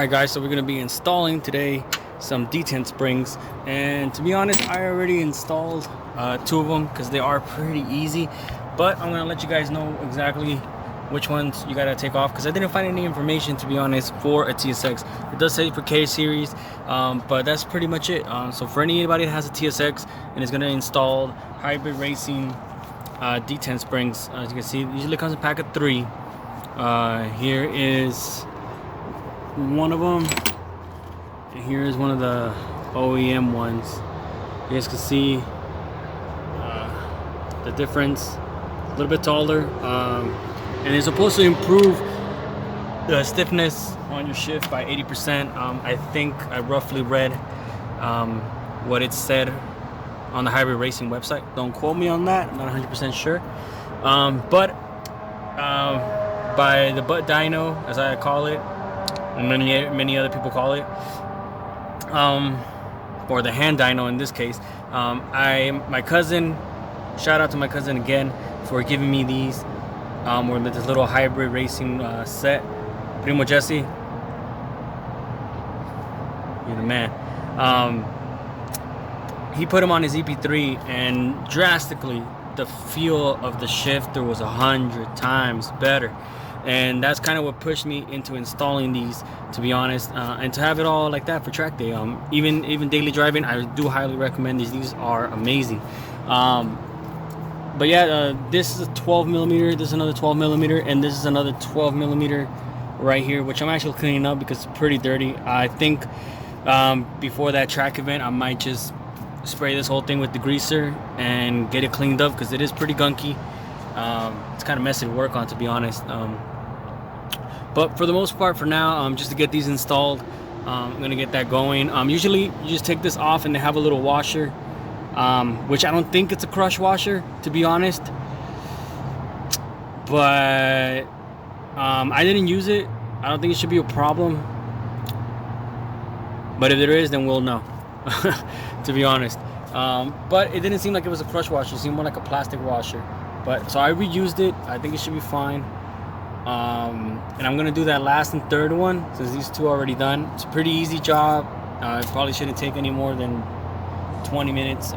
Alright guys, so we're going to be installing today some detent springs, and to be honest I already installed 2 of them because they are pretty easy, but I'm going to let you guys know exactly which ones you got to take off because I didn't find any information, to be honest, for a TSX. It does say for K series, but that's pretty much it. So for anybody that has a TSX and is going to install hybrid racing detent springs, as you can see, it usually comes in a pack of 3. Here is one of them, and here is one of the OEM ones. You guys can see the difference. A little bit taller, and it's supposed to improve the stiffness on your shift by 80%. I think I roughly read what it said on the hybrid racing website. Don't quote me on that, I'm not 100% sure. But by the butt dyno, as I call it, and many other people call it, or the hand dyno in this case, my cousin, shout out to my cousin again for giving me these, or this little hybrid racing set. Primo Jesse, you're the man. He put them on his EP3, and drastically the feel of the shifter was 100 times better, and that's kind of what pushed me into installing these, to be honest, and to have it all like that for track day. Even daily driving, I do highly recommend these. These are amazing. But yeah, this is a 12 millimeter, this is another 12 millimeter, and this is another 12 millimeter right here, which I'm actually cleaning up because it's pretty dirty. I think before that track event I might just spray this whole thing with degreaser and get it cleaned up because it is pretty gunky. It's kind of messy to work on, to be honest. But for the most part, for now, just to get these installed, I'm gonna get that going. Usually you just take this off and they have a little washer, which I don't think it's a crush washer, to be honest, but I didn't use it. I don't think it should be a problem, but if there is, then we'll know. To be honest, but it didn't seem like it was a crush washer. It seemed more like a plastic washer, but so I reused it. I think it should be fine. And I'm gonna do that last and third one since these 2 are already done. It's a pretty easy job. It probably shouldn't take any more than 20 minutes,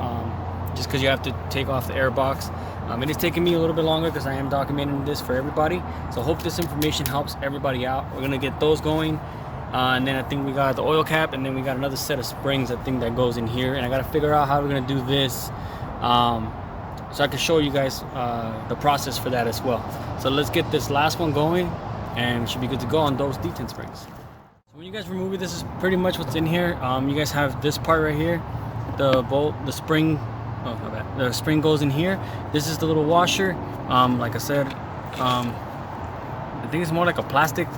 just because you have to take off the air box. It is taking me a little bit longer because I am documenting this for everybody, so I hope this information helps everybody out. We're gonna get those going, and then I think we got the oil cap, and then we got another set of springs I think that goes in here, and I gotta figure out how we're gonna do this, so I can show you guys the process for that as well. So let's get this last one going, and we should be good to go on those detent springs. So when you guys remove it, this is pretty much what's in here. You guys have this part right here, the bolt, the spring. Oh my bad. The spring goes in here. This is the little washer. Like I said, I think it's more like a plastic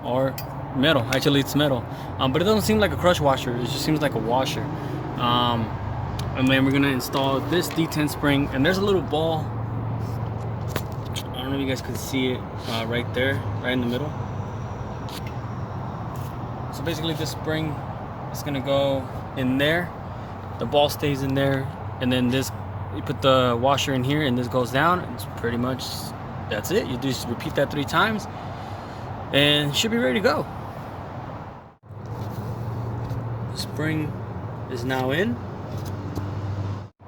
or metal. Actually, it's metal, but it doesn't seem like a crush washer. It just seems like a washer. And then we're gonna install this detent spring, and there's a little ball. I don't know if you guys can see it right there, right in the middle. So basically this spring is gonna go in there, the ball stays in there, and then this, you put the washer in here and this goes down. It's pretty much, that's it. You just repeat that 3 times and it should be ready to go. The spring is now in.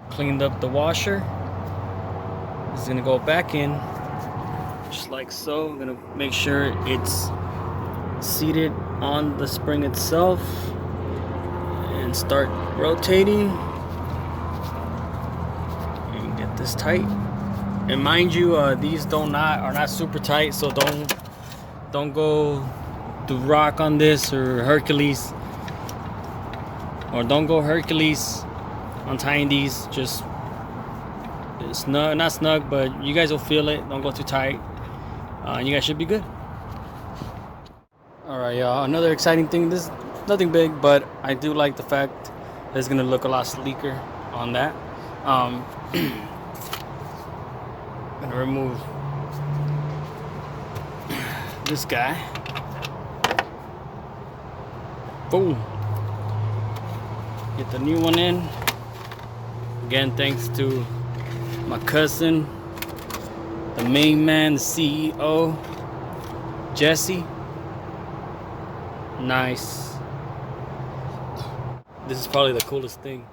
Cleaned up the washer. This is gonna go back in just like so. I'm gonna make sure it's seated on the spring itself and start rotating and get this tight. And mind you, these are not super tight, so don't go to rock on this or Hercules, or don't go Hercules untying these. Just snug, not snug, but you guys will feel it. Don't go too tight, and you guys should be good. All right, y'all, another exciting thing. This is nothing big, but I do like the fact that it's gonna look a lot sleeker on that. I'm gonna remove this guy. Boom. Get the new one in. Again, thanks to my cousin, the main man, the CEO, Jesse. Nice. This is probably the coolest thing.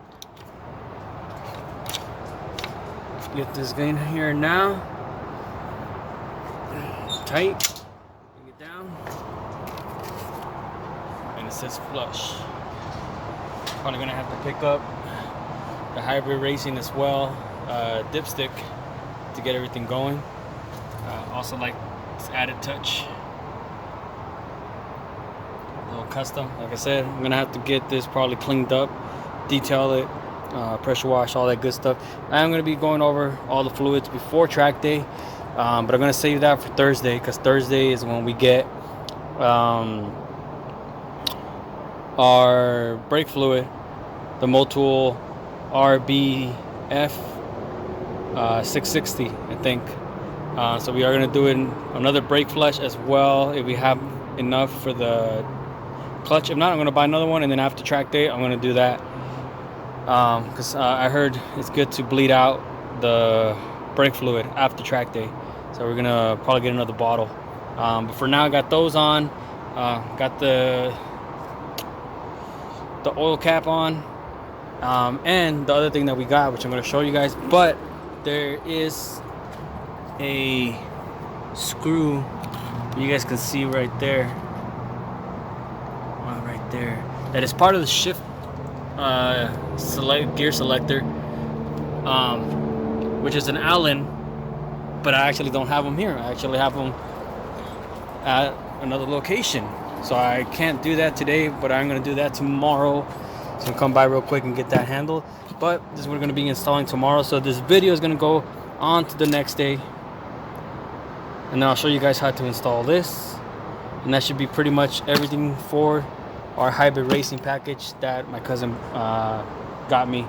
Get this guy in here now. Tight. Bring it down. And it says flush. Probably gonna have to pick up the hybrid racing as well, dipstick, to get everything going. Also like this added touch. A little custom. Like I said, I'm gonna have to get this probably cleaned up, detail it, pressure wash, all that good stuff. I'm going to be going over all the fluids before track day, but I'm going to save that for Thursday, because Thursday is when we get our brake fluid, the Motul RBF 660, I think. So we are going to do another brake flush as well if we have enough for the clutch. If not, I'm going to buy another one, and then after track day I'm going to do that. Because I heard it's good to bleed out the brake fluid after track day, so we're gonna probably get another bottle. But for now, I got those on. Got the oil cap on, and the other thing that we got, which I'm gonna show you guys. But there is a screw you guys can see right there, right there, that is part of the shift. Gear selector, which is an Allen, but I actually don't have them here. I actually have them at another location, so I can't do that today, but I'm going to do that tomorrow. So I'll come by real quick and get that handled. But this is what we're going to be installing tomorrow, so this video is going to go on to the next day, and then I'll show you guys how to install this, and that should be pretty much everything for our hybrid racing package that my cousin got me.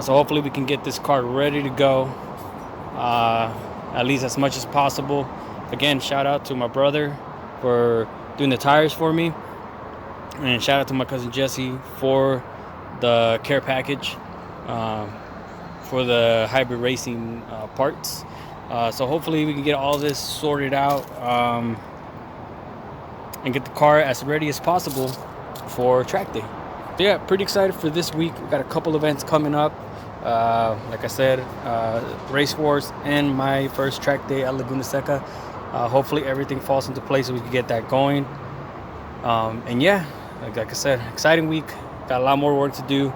So hopefully we can get this car ready to go, at least as much as possible. Again, shout out to my brother for doing the tires for me, and shout out to my cousin Jesse for the care package for the hybrid racing parts. So hopefully we can get all this sorted out and get the car as ready as possible for track day. So yeah, pretty excited for this week. We got a couple events coming up. Like I said, Race Wars and my first track day at Laguna Seca. Hopefully everything falls into place so we can get that going. And yeah, like I said, exciting week. Got a lot more work to do.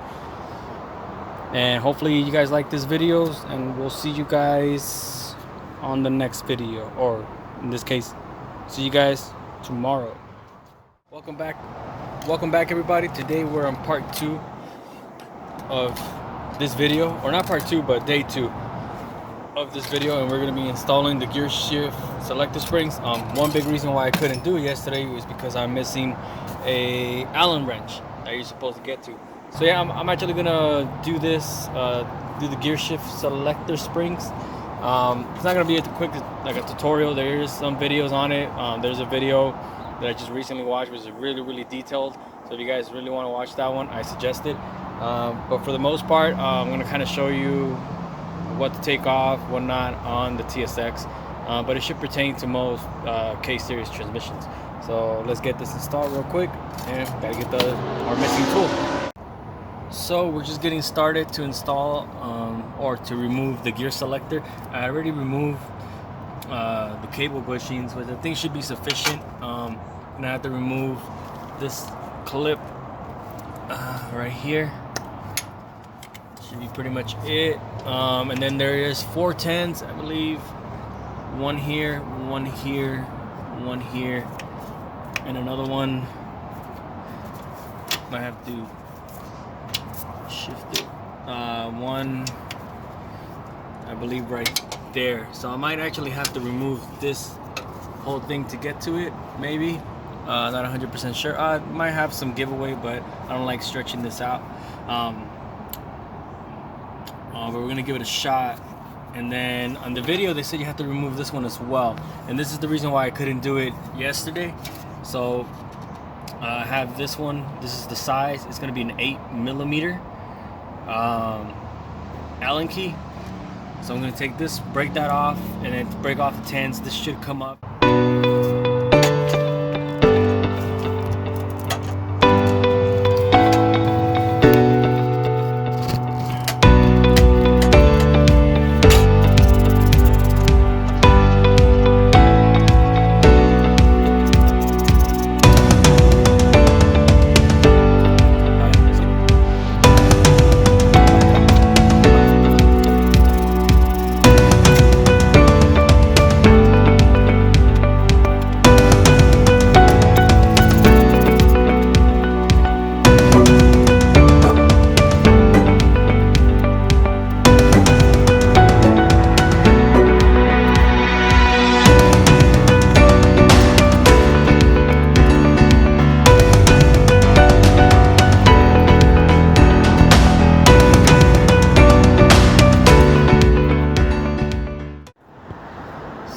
And hopefully you guys like this videos, and we'll see you guys on the next video, or in this case, see you guys tomorrow. Welcome back everybody. Today we're on part 2 of this video, or not part 2 but day 2 of this video, and we're going to be installing the gear shift selector springs. One big reason why I couldn't do it yesterday was because I'm missing a Allen wrench that you're supposed to get to. So yeah, I'm actually gonna do this, do the gear shift selector springs. It's not gonna be a quick, like a tutorial. There's some videos on it. There's a video that I just recently watched, which is really detailed. So if you guys really want to watch that one, I suggest it. But for the most part, I'm gonna kind of show you what to take off, what not on the TSX. But it should pertain to most K-series transmissions. So let's get this installed real quick, and gotta get our missing tool. So we're just getting started to install or to remove the gear selector. I already removed the cable bushings, which I think should be sufficient. I'm gonna have to remove this clip right here. Should be pretty much it. And then there is 4 10s, I believe. One here, one here, one here, and another one. I have to shift it. One, I believe, right there. So I might actually have to remove this whole thing to get to it, maybe. Not 100% sure. I might have some giveaway, but I don't like stretching this out. But we're gonna give it a shot. And then on the video they said you have to remove this one as well, and this is the reason why I couldn't do it yesterday. So I have this one. This is the size. It's gonna be an 8mm Allen key. So I'm gonna take this, break that off, and then break off the 10s. This should come up.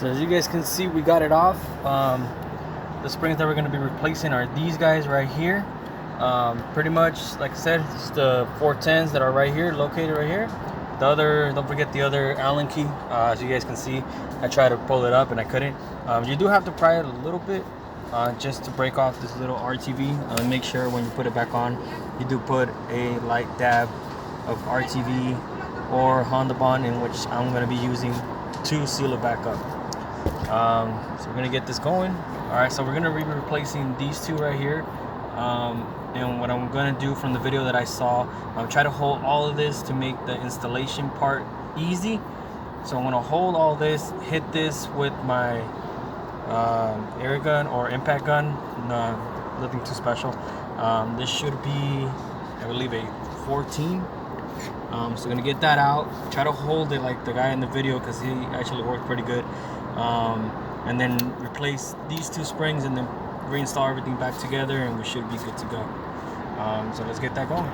So as you guys can see, we got it off. The springs that we're going to be replacing are these guys right here. Pretty much, like I said, it's the 410s that are right here, located right here. The other, don't forget the other Allen key. As you guys can see, I tried to pull it up and I couldn't. You do have to pry it a little bit just to break off this little RTV. Make sure when you put it back on, you do put a light dab of RTV or Honda Bond, in which I'm going to be using to seal it back up. So we're going to get this going. Alright, so we're going to be replacing these two right here. And what I'm going to do from the video that I saw, try to hold all of this to make the installation part easy. So I'm going to hold all this, hit this with my air gun or impact gun. No, nothing too special. This should be, I believe, a 14. So we're going to get that out, try to hold it like the guy in the video, because he actually worked pretty good. And then replace these two springs and then reinstall everything back together, and we should be good to go. So let's get that going.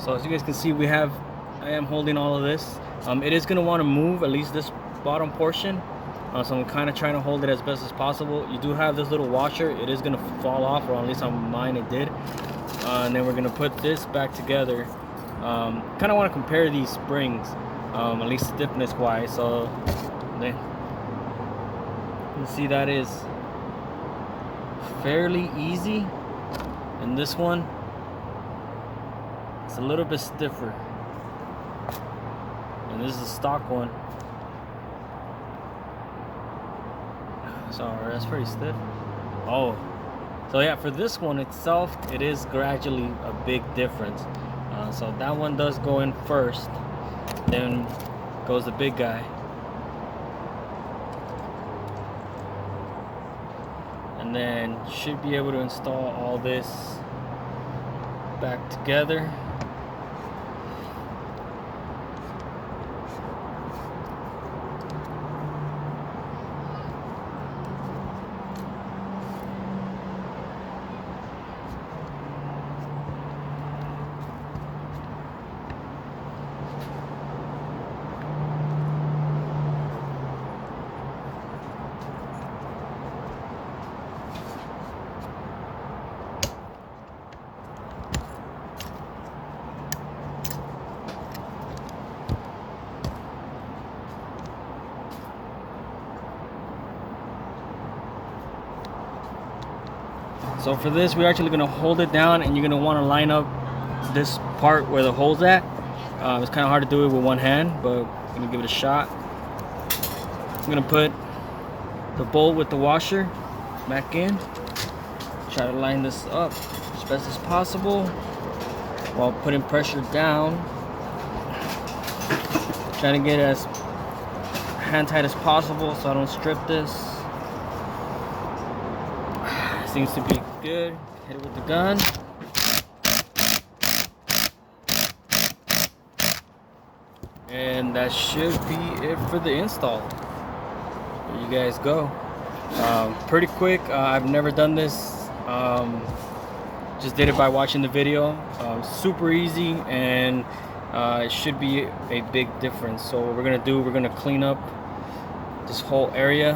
So as you guys can see, I am holding all of this. It is going to want to move, at least this bottom portion. So I'm kind of trying to hold it as best as possible. You do have this little washer. It is going to fall off, or at least on mine it did. And then we're going to put this back together. Kind of want to compare these springs, at least stiffness wise. So you can see that is fairly easy. And this one, it's a little bit stiffer. And this is a stock one. So that's pretty stiff. Oh, so yeah, for this one itself, it is gradually a big difference. So that one does go in first, then goes the big guy, and then should be able to install all this back together. So for this, we're actually going to hold it down, and you're going to want to line up this part where the hole's at. It's kind of hard to do it with one hand, but I'm going to give it a shot. I'm going to put the bolt with the washer back in. Try to line this up as best as possible while putting pressure down. Trying to get it as hand tight as possible so I don't strip this. Seems to be good. Hit it with the gun. And that should be it for the install. There you guys go. Pretty quick. I've never done this. Just did it by watching the video. Super easy, and it should be a big difference. So what we're gonna do, we're gonna clean up this whole area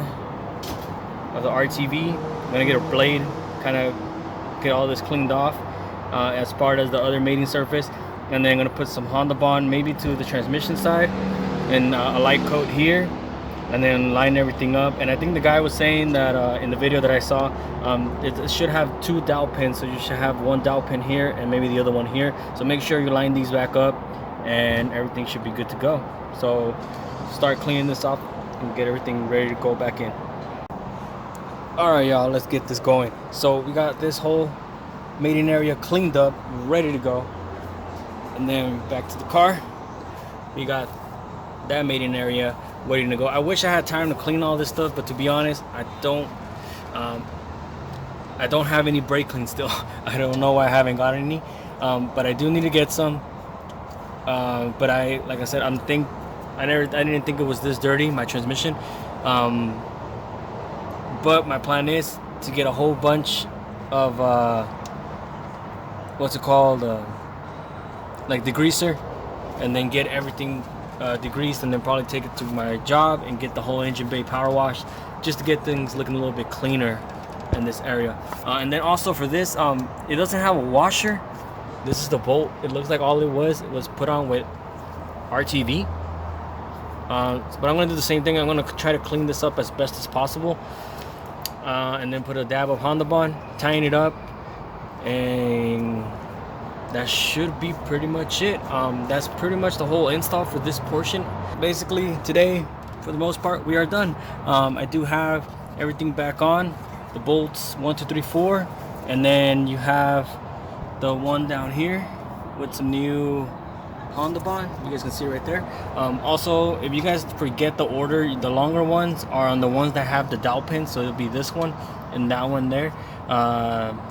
of the RTV. I'm gonna get a blade, kind of get all this cleaned off as part of the other mating surface, and then I'm gonna put some Honda Bond maybe to the transmission side, and a light coat here, and then line everything up. And I think the guy was saying that in the video that I saw, it should have 2 dowel pins, so you should have 1 dowel pin here and maybe the other one here. So make sure you line these back up, and everything should be good to go. So start cleaning this up and get everything ready to go back in. Alright y'all, let's get this going. So we got this whole mating area cleaned up, ready to go. And then back to the car, we got that mating area waiting to go. I wish I had time to clean all this stuff, but to be honest, I don't have any brake clean still. I don't know why I haven't got any, but I do need to get some. But like I said, I'm I didn't think it was this dirty, my transmission. But my plan is to get a whole bunch of what's it called, like degreaser, and then get everything degreased, and then probably take it to my job and get the whole engine bay power washed, just to get things looking a little bit cleaner in this area. And then also for this, it doesn't have a washer. This is the bolt. It looks like all it was put on with RTV. But I'm gonna do the same thing. I'm gonna try to clean this up as best as possible, and then put a dab of Honda Bond, tying it up, and that should be pretty much it. That's pretty much the whole install for this portion. Basically today, for the most part, we are done. I do have everything back on, the bolts 1, 2, 3, 4, and then you have the one down here with some new Honda Bond. You guys can see it right there. Also, if you guys forget the order, the longer ones are on the ones that have the dowel pins, so it'll be this one and that one there.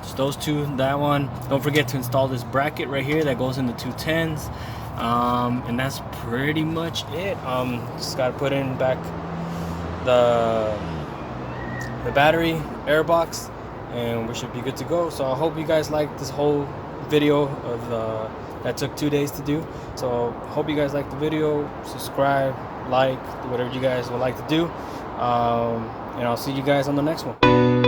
Just those two, that one. Don't forget to install this bracket right here that goes in the 210s. And that's pretty much it. Just gotta put in back the battery air box, and we should be good to go. So I hope you guys liked this whole video of that took 2 days to do. So hope you guys liked the video. Subscribe, like, whatever you guys would like to do, and I'll see you guys on the next one.